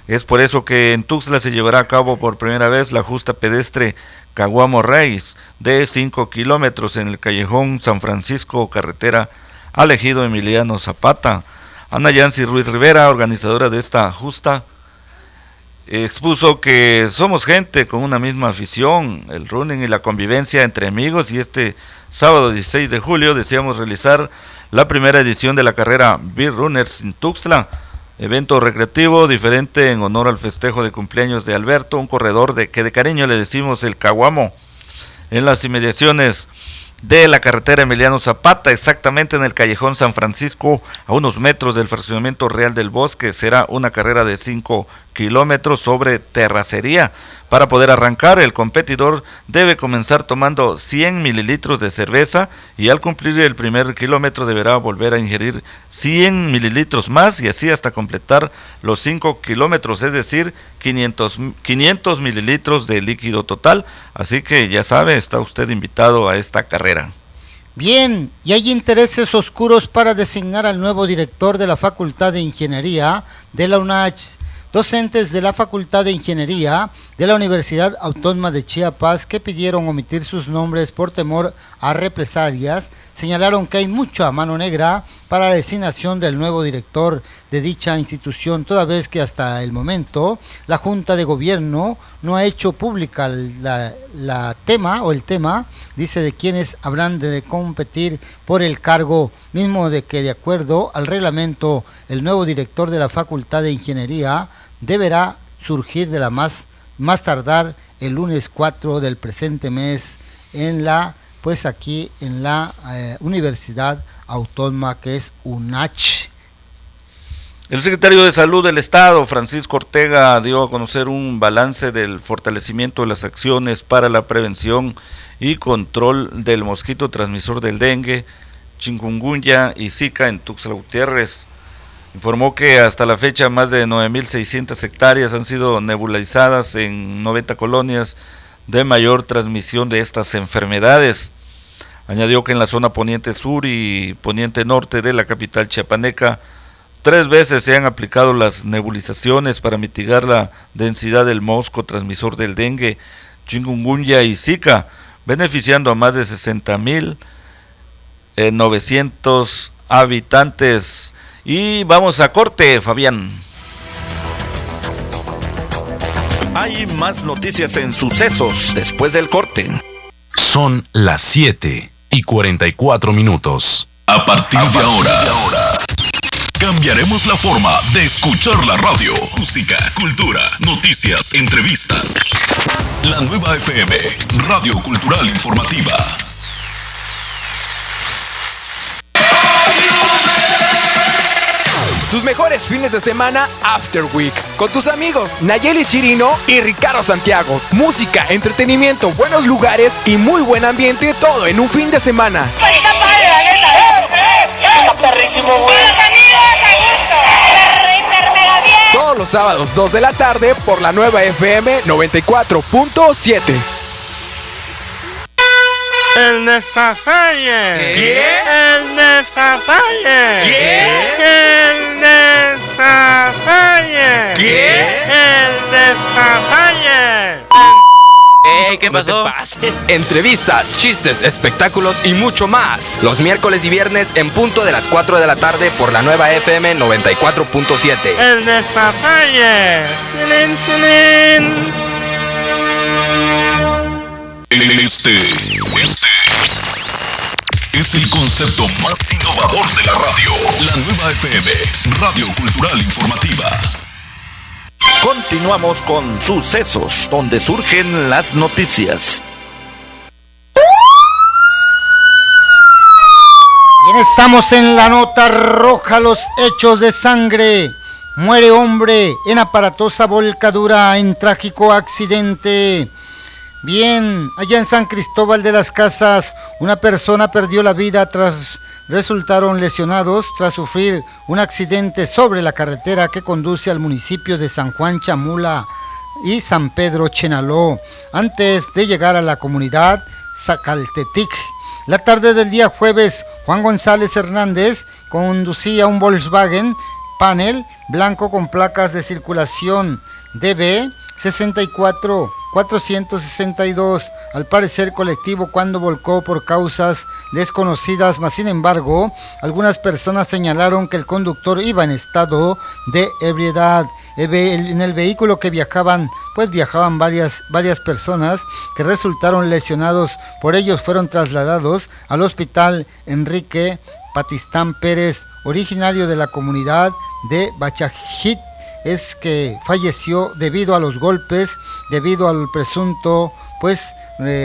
Speaker 2: Es por eso que en Tuxtla se llevará a cabo por primera vez la justa pedestre Caguamo Reyes de 5 kilómetros en el callejón San Francisco, carretera al Ejido Emiliano Zapata. Ana Yancy Ruiz Rivera, organizadora de esta justa, expuso que somos gente con una misma afición, el running y la convivencia entre amigos, y este sábado 16 de julio deseamos realizar la primera edición de la carrera Beer Runners en Tuxtla, evento recreativo diferente en honor al festejo de cumpleaños de Alberto, un corredor que de cariño le decimos el Caguamo, en las inmediaciones de la carretera Emiliano Zapata, exactamente en el callejón San Francisco, a unos metros del fraccionamiento Real del Bosque. Será una carrera de 5 kilómetros sobre terracería. Para poder arrancar, el competidor debe comenzar tomando 100 mililitros de cerveza y al cumplir el primer kilómetro deberá volver a ingerir 100 mililitros más y así hasta completar los 5 kilómetros, es decir, 500 mililitros de líquido total. Así que ya sabe, está usted invitado a esta carrera.
Speaker 3: Bien, y hay intereses oscuros para designar al nuevo director de la Facultad de Ingeniería de la UNACH. Docentes de la Facultad de Ingeniería de la Universidad Autónoma de Chiapas, que pidieron omitir sus nombres por temor a represalias, señalaron que hay mucha mano negra para la designación del nuevo director de dicha institución, toda vez que hasta el momento la Junta de Gobierno no ha hecho pública el tema, dice, de quienes habrán de competir por el cargo, mismo de que de acuerdo al reglamento el nuevo director de la Facultad de Ingeniería deberá surgir de la más tardar el lunes 4 del presente mes en la Universidad Autónoma, que es UNACH.
Speaker 2: El secretario de Salud del Estado, Francisco Ortega, dio a conocer un balance del fortalecimiento de las acciones para la prevención y control del mosquito transmisor del dengue, chikungunya y Zika en Tuxtla Gutiérrez. Informó que hasta la fecha más de 9.600 hectáreas han sido nebulizadas en 90 colonias de mayor transmisión de estas enfermedades. Añadió que en la zona poniente sur y poniente norte de la capital chiapaneca 3 veces se han aplicado las nebulizaciones para mitigar la densidad del mosco transmisor del dengue, chikungunya y Zika, beneficiando a más de 60.900 habitantes. Y vamos a corte, Fabián. Hay más noticias en Sucesos después del corte.
Speaker 1: Son las 7:44. A partir de ahora, Cambiaremos la forma de escuchar la radio. Música, cultura, noticias, entrevistas. La nueva FM, Radio Cultural Informativa.
Speaker 4: Tus mejores fines de semana After Week con tus amigos Nayeli Chirino y Ricardo Santiago. Música, entretenimiento, buenos lugares y muy buen ambiente, todo en un fin de semana.
Speaker 5: Está padre, la neta. Está perrísimo, güey. Con los amigos, a gusto. Super mega bien.
Speaker 4: Todos los sábados 2 de la tarde por la nueva FM 94.7.
Speaker 11: El despapalle.
Speaker 4: ¿Qué?
Speaker 11: El despapalle.
Speaker 4: ¿Qué?
Speaker 11: El despapalle.
Speaker 4: ¿Qué?
Speaker 11: El despapalle.
Speaker 2: Ey, ¿qué pasó?
Speaker 12: Entrevistas, chistes, espectáculos y mucho más. Los miércoles y viernes en punto de las 4 de la tarde por la nueva FM 94.7.
Speaker 11: El despapalle. Tilín, tilín.
Speaker 1: Este es el concepto más innovador de la radio. La nueva FM, Radio Cultural Informativa.
Speaker 2: Continuamos con Sucesos, donde surgen las noticias.
Speaker 3: Bien, estamos en la nota roja, los hechos de sangre. Muere hombre en aparatosa volcadura en trágico accidente. Bien, allá en San Cristóbal de las Casas, una persona perdió la vida resultaron lesionados tras sufrir un accidente sobre la carretera que conduce al municipio de San Juan Chamula y San Pedro Chenaló, antes de llegar a la comunidad Zacaltetic. La tarde del día jueves, Juan González Hernández conducía un Volkswagen Panel blanco con placas de circulación DB 64462, al parecer colectivo, cuando volcó por causas desconocidas, mas sin embargo, algunas personas señalaron que el conductor iba en estado de ebriedad. En el vehículo que viajaban varias personas que resultaron lesionados. Por ellos fueron trasladados al hospital Enrique Patistán Pérez, originario de la comunidad de Bachajit. Es que falleció debido a los golpes, debido al presunto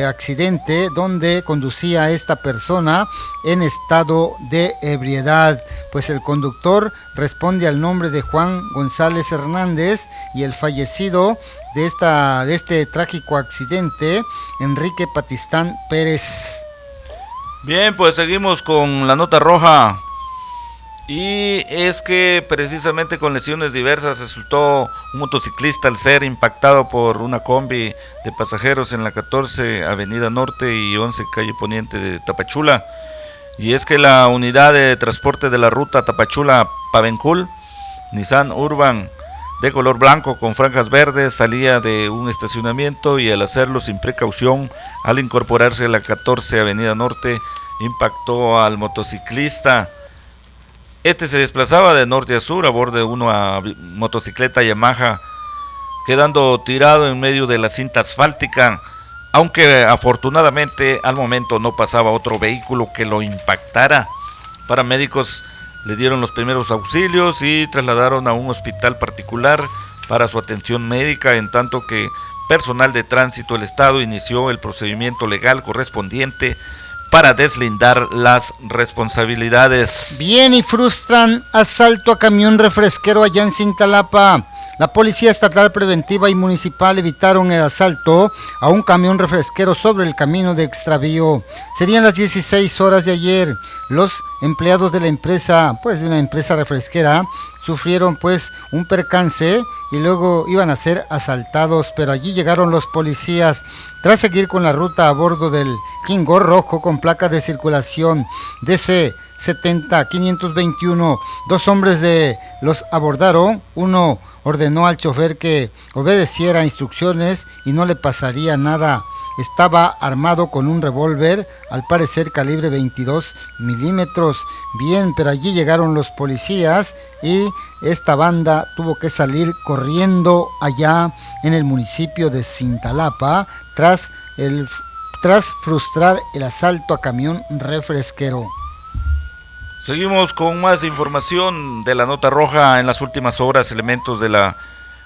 Speaker 3: accidente donde conducía esta persona en estado de ebriedad. Pues el conductor responde al nombre de Juan González Hernández y el fallecido de este trágico accidente, Enrique Patistán Pérez.
Speaker 2: Bien, pues seguimos con la nota roja. Y es que precisamente con lesiones diversas resultó un motociclista al ser impactado por una combi de pasajeros en la 14 Avenida Norte y 11 Calle Poniente de Tapachula. Y es que la unidad de transporte de la ruta Tapachula-Pavencul, Nissan Urban de color blanco con franjas verdes, salía de un estacionamiento y al hacerlo sin precaución, al incorporarse a la 14 Avenida Norte, impactó al motociclista. Este se desplazaba de norte a sur a bordo de una motocicleta Yamaha, quedando tirado en medio de la cinta asfáltica, aunque afortunadamente al momento no pasaba otro vehículo que lo impactara. Paramédicos le dieron los primeros auxilios y trasladaron a un hospital particular para su atención médica, en tanto que personal de tránsito del estado inició el procedimiento legal correspondiente para deslindar las responsabilidades.
Speaker 3: Bien, y frustran asalto a camión refresquero allá en Cintalapa. La Policía Estatal Preventiva y Municipal evitaron el asalto a un camión refresquero sobre el camino de extravío. Serían las 16 horas de ayer. Los empleados de la empresa, de una empresa refresquera, sufrieron un percance y luego iban a ser asaltados, pero allí llegaron los policías. Tras seguir con la ruta a bordo del Kingo rojo con placas de circulación DC 70-521, dos hombres los abordaron. Uno ordenó al chofer que obedeciera instrucciones y no le pasaría nada. Estaba armado con un revólver, al parecer calibre 22 milímetros. Bien, pero allí llegaron los policías y esta banda tuvo que salir corriendo allá en el municipio de Cintalapa tras frustrar el asalto a camión refresquero.
Speaker 2: Seguimos con más información de la nota roja. En las últimas horas, elementos de la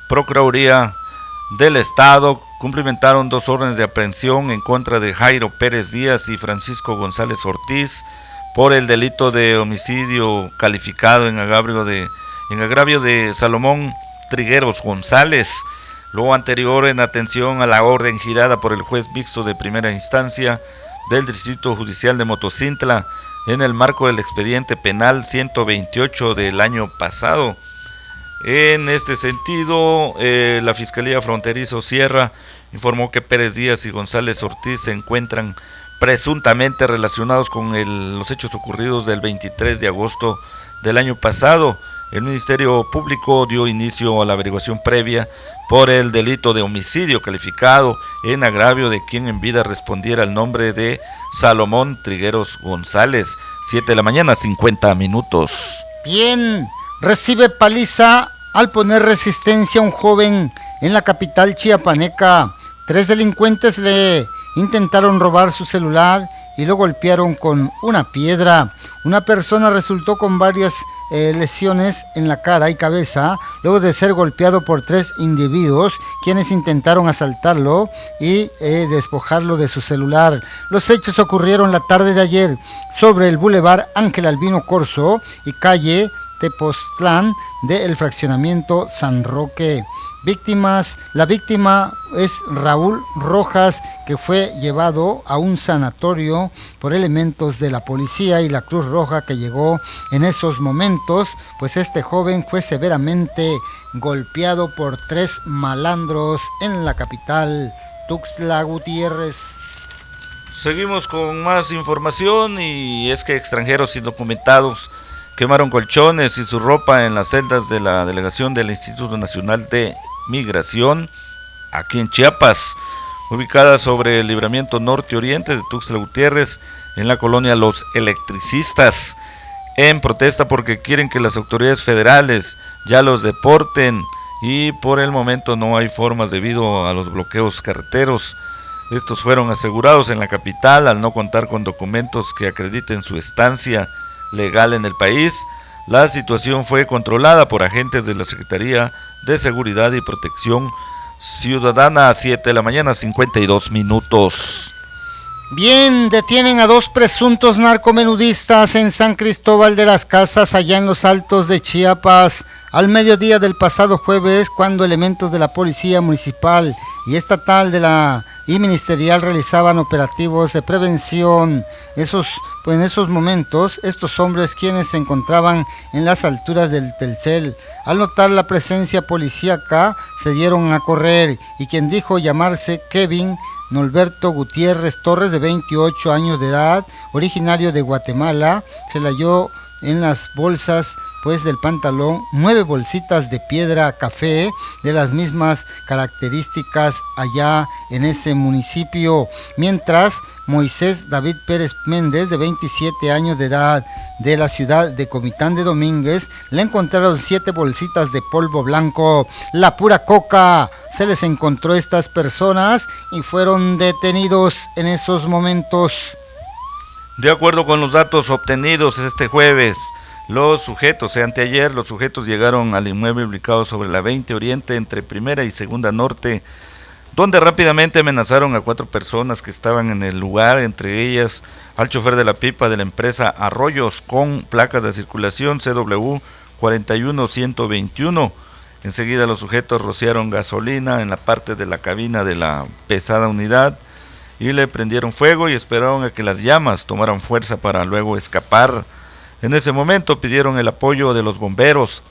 Speaker 2: Procuraduría del Estado cumplimentaron 2 órdenes de aprehensión en contra de Jairo Pérez Díaz y Francisco González Ortiz por el delito de homicidio calificado en agravio de Salomón Trigueros González. Lo anterior en atención a la orden girada por el juez mixto de primera instancia del Distrito Judicial de Motocintla en el marco del expediente penal 128 del año pasado. En este sentido, la Fiscalía Fronterizo Sierra informó que Pérez Díaz y González Ortiz se encuentran presuntamente relacionados con los hechos ocurridos del 23 de agosto del año pasado. El Ministerio Público dio inicio a la averiguación previa por el delito de homicidio calificado en agravio de quien en vida respondiera al nombre de Salomón Trigueros González. 7 de la mañana, 50 minutos.
Speaker 3: Bien, recibe paliza al poner resistencia a un joven en la capital chiapaneca. 3 delincuentes le intentaron robar su celular y lo golpearon con una piedra. Una persona resultó con varias lesiones en la cara y cabeza luego de ser golpeado por 3 individuos quienes intentaron asaltarlo y despojarlo de su celular. Los hechos ocurrieron la tarde de ayer sobre el Boulevard Ángel Albino Corzo y calle Tepoztlán del fraccionamiento San Roque. La víctima es Raúl Rojas, que fue llevado a un sanatorio por elementos de la policía y la Cruz Roja que llegó en esos momentos, pues este joven fue severamente golpeado por 3 malandros en la capital Tuxtla Gutiérrez.
Speaker 2: Seguimos con más información, y es que extranjeros indocumentados quemaron colchones y su ropa en las celdas de la delegación del Instituto Nacional de Migración, aquí en Chiapas, ubicada sobre el libramiento norte-oriente de Tuxtla Gutiérrez, en la colonia Los Electricistas, en protesta porque quieren que las autoridades federales ya los deporten, y por el momento no hay formas debido a los bloqueos carreteros. Estos fueron asegurados en la capital al no contar con documentos que acrediten su estancia legal en el país. La situación fue controlada por agentes de la Secretaría de Seguridad y Protección Ciudadana. A 7 de la mañana, 52 minutos.
Speaker 3: Bien, detienen a 2 presuntos narcomenudistas en San Cristóbal de las Casas, allá en los Altos de Chiapas, al mediodía del pasado jueves, cuando elementos de la Policía Municipal y Estatal y Ministerial realizaban operativos de prevención. En esos momentos, estos hombres, quienes se encontraban en las alturas del Telcel, al notar la presencia policíaca, se dieron a correr, y quien dijo llamarse Kevin Norberto Gutiérrez Torres, de 28 años de edad, originario de Guatemala, se le halló en las bolsas del pantalón 9 bolsitas de piedra café de las mismas características allá en ese municipio, mientras Moisés David Pérez Méndez, de 27 años de edad, de la ciudad de Comitán de Domínguez, le encontraron 7 bolsitas de polvo blanco, la pura coca. Se les encontró estas personas y fueron detenidos en esos momentos.
Speaker 2: De acuerdo con los datos obtenidos este jueves, anteayer, los sujetos llegaron al inmueble ubicado sobre la 20 Oriente entre Primera y Segunda Norte, donde rápidamente amenazaron a 4 personas que estaban en el lugar, entre ellas al chofer de la pipa de la empresa Arroyos, con placas de circulación CW 41121. Enseguida los sujetos rociaron gasolina en la parte de la cabina de la pesada unidad y le prendieron fuego y esperaron a que las llamas tomaran fuerza para luego escapar. En ese momento pidieron el apoyo de los bomberos,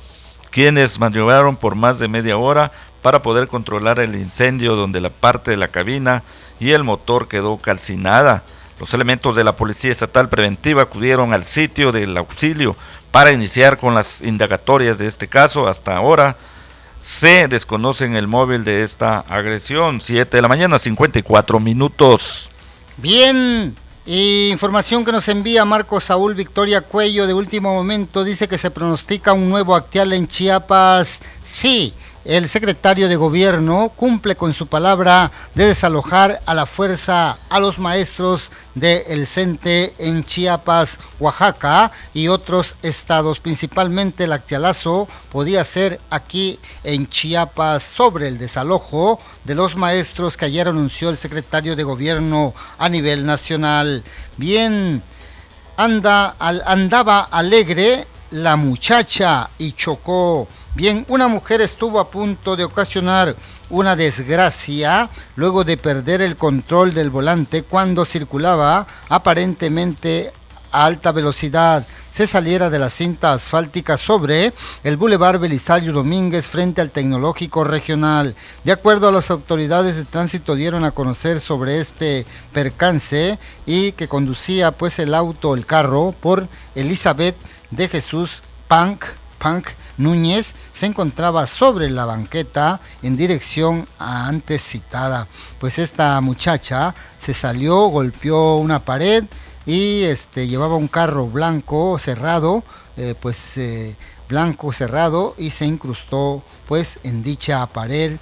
Speaker 2: quienes maniobraron por más de media hora para poder controlar el incendio, donde la parte de la cabina y el motor quedó calcinada. Los elementos de la Policía Estatal Preventiva acudieron al sitio del auxilio para iniciar con las indagatorias de este caso. Hasta ahora se desconocen el móvil de esta agresión. 7 de la mañana, 54 minutos.
Speaker 3: Bien. Información que nos envía Marco Saúl Victoria Cuello de último momento, dice que se pronostica un nuevo actial en Chiapas. Sí, el secretario de gobierno cumple con su palabra de desalojar a la fuerza a los maestros del CENTE en Chiapas, Oaxaca y otros estados, principalmente el actialazo podía ser aquí en Chiapas sobre el desalojo de los maestros que ayer anunció el secretario de gobierno a nivel nacional. Bien, andaba alegre la muchacha y chocó. Bien, una mujer estuvo a punto de ocasionar una desgracia luego de perder el control del volante cuando circulaba aparentemente a alta velocidad. Se saliera de la cinta asfáltica sobre el Boulevard Belisario Domínguez frente al Tecnológico Regional. De acuerdo a las autoridades de tránsito dieron a conocer sobre este percance y que conducía pues el carro por Elizabeth de Jesús Punk Núñez, se encontraba sobre la banqueta en dirección a antes citada. Pues esta muchacha se salió, golpeó una pared y llevaba un carro blanco cerrado, blanco cerrado, y se incrustó pues en dicha pared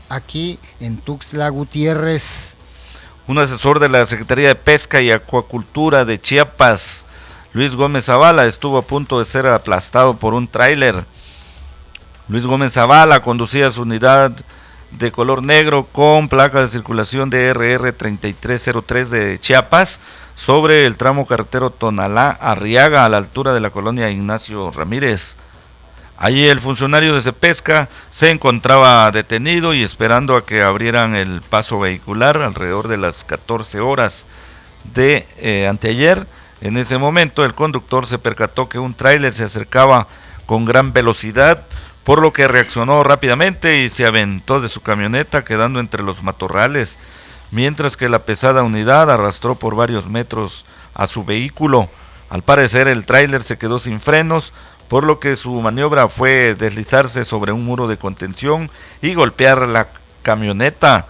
Speaker 3: aquí en Tuxtla Gutiérrez.
Speaker 2: Un asesor de la Secretaría de Pesca y Acuacultura de Chiapas, Luis Gómez Zavala, estuvo a punto de ser aplastado por un tráiler. Luis Gómez Zavala conducía su unidad de color negro con placa de circulación de RR 3303 de Chiapas sobre el tramo carretero Tonalá-Arriaga a la altura de la colonia Ignacio Ramírez. Allí el funcionario de Cepesca se encontraba detenido y esperando a que abrieran el paso vehicular alrededor de las 14 horas de anteayer. En ese momento el conductor se percató que un tráiler se acercaba con gran velocidad, por lo que reaccionó rápidamente y se aventó de su camioneta quedando entre los matorrales, mientras que la pesada unidad arrastró por varios metros a su vehículo. Al parecer el tráiler se quedó sin frenos, por lo que su maniobra fue deslizarse sobre un muro de contención y golpear la camioneta.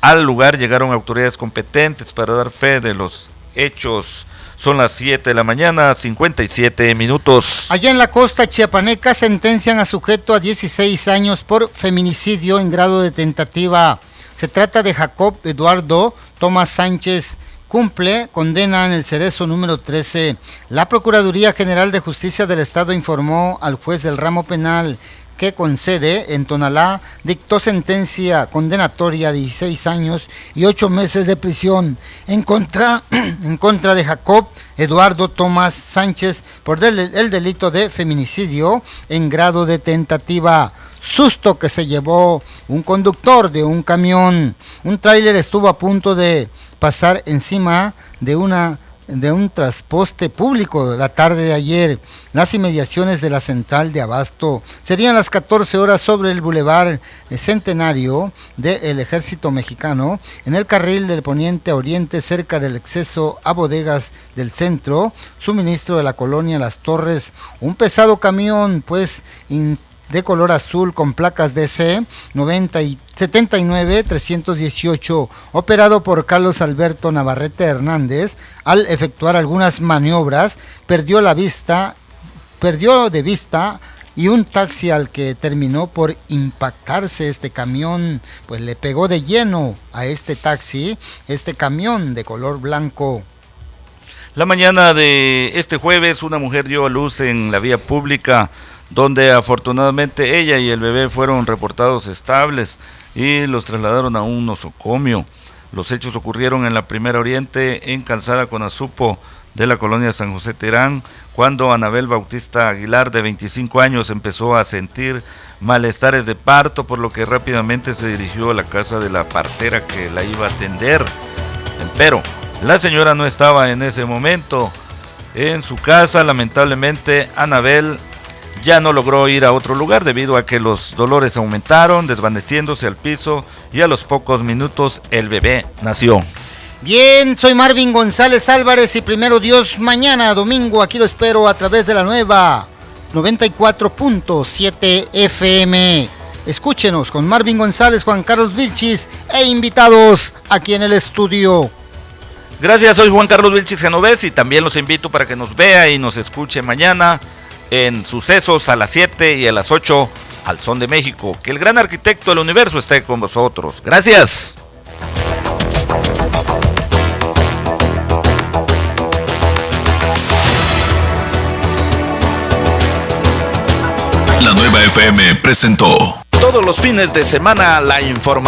Speaker 2: Al lugar llegaron autoridades competentes para dar fe de los hechos. Son las 7 de la mañana, 57 minutos.
Speaker 3: Allá en la costa chiapaneca sentencian a sujeto a 16 años por feminicidio en grado de tentativa. Se trata de Jacob Eduardo Tomás Sánchez. Cumple condena en el Cerezo número 13. La Procuraduría General de Justicia del Estado informó al juez del ramo penal que con sede en Tonalá dictó sentencia condenatoria a 16 años y 8 meses de prisión en contra de Jacob Eduardo Tomás Sánchez por el delito de feminicidio en grado de tentativa. Susto que se llevó un conductor de un camión. Un tráiler estuvo a punto de pasar encima de un trasposte público la tarde de ayer, las inmediaciones de la central de abasto. Serían las 14 horas sobre el Boulevard Centenario del Ejército Mexicano, en el carril del poniente a oriente, cerca del acceso a bodegas del centro, suministro de la colonia Las Torres. Un pesado camión, pues, de color azul con placas DC 79-318, operado por Carlos Alberto Navarrete Hernández, al efectuar algunas maniobras, perdió de vista y un taxi al que terminó por impactarse. Este camión pues le pegó de lleno a este taxi, este camión de color blanco.
Speaker 2: La mañana de este jueves una mujer dio a luz en la vía pública, donde afortunadamente ella y el bebé fueron reportados estables y los trasladaron a un nosocomio. Los hechos ocurrieron en la Primera Oriente, en Calzada Conazupo de la colonia San José Terán, cuando Anabel Bautista Aguilar, de 25 años, empezó a sentir malestares de parto, por lo que rápidamente se dirigió a la casa de la partera que la iba a atender. Pero la señora no estaba en ese momento en su casa. Lamentablemente, Anabel ya no logró ir a otro lugar debido a que los dolores aumentaron, desvaneciéndose al piso, y a los pocos minutos el bebé nació.
Speaker 3: Bien, soy Marvin González Álvarez y primero Dios, mañana domingo aquí lo espero a través de la nueva 94.7 FM. Escúchenos con Marvin González, Juan Carlos Vilchis e invitados aquí en el estudio.
Speaker 2: Gracias, soy Juan Carlos Vilchis Genovés y también los invito para que nos vea y nos escuche mañana en Sucesos a las 7 y a las 8 al son de México. Que el gran arquitecto del universo esté con vosotros. Gracias.
Speaker 1: La Nueva FM presentó
Speaker 2: todos los fines de semana la información.